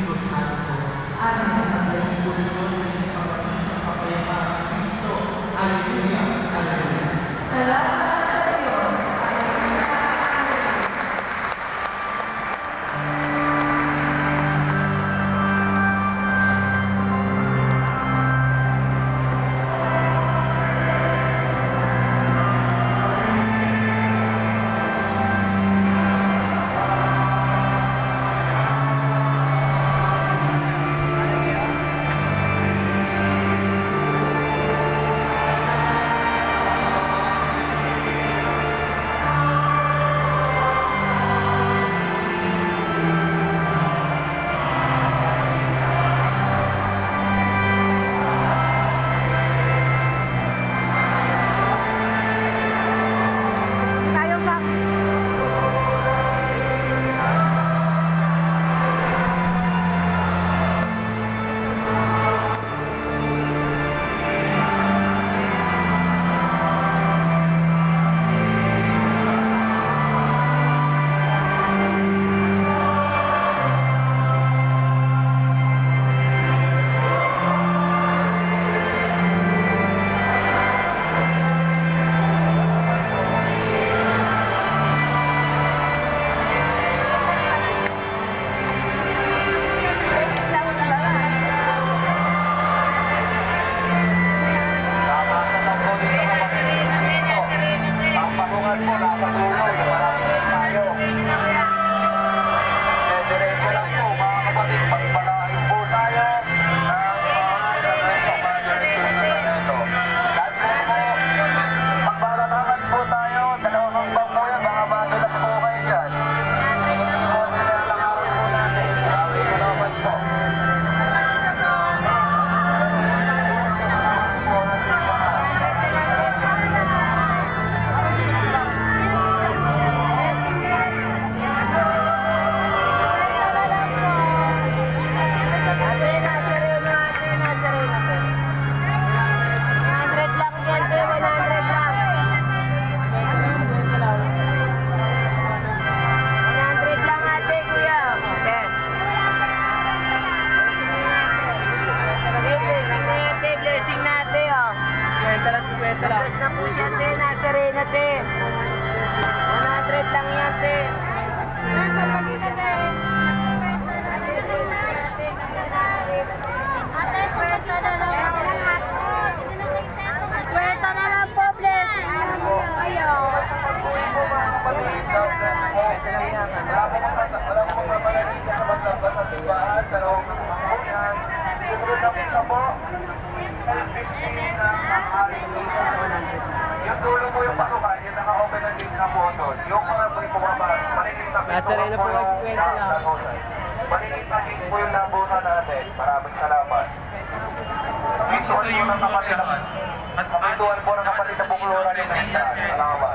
Espiritu Santo. Amen. Ang Diyos po Diyos sa inyong pagpapis ng kapayapaan ng Kristo. Alleluia. Alleluia. Salamat sa Diyos. Tapos na po siya, te. Nasa Rena, te. 100 lang yan, te. Nasa Malina, te. Ate, swelta na lang. Swelta na lang po, bless. Ayaw. Yung dulo mo yung pasukan, yung naka-open na gate na po doon. Yung mga po yung pumapasok, maliliit na Nasa Rena po kasi 20 lang. Maliliit na gate po yung nabunan natin. Maraming salamat. At sa tayo mo ang lahat. At Kapituan po ng kapatid na bukluran ng Nesta. Salamat.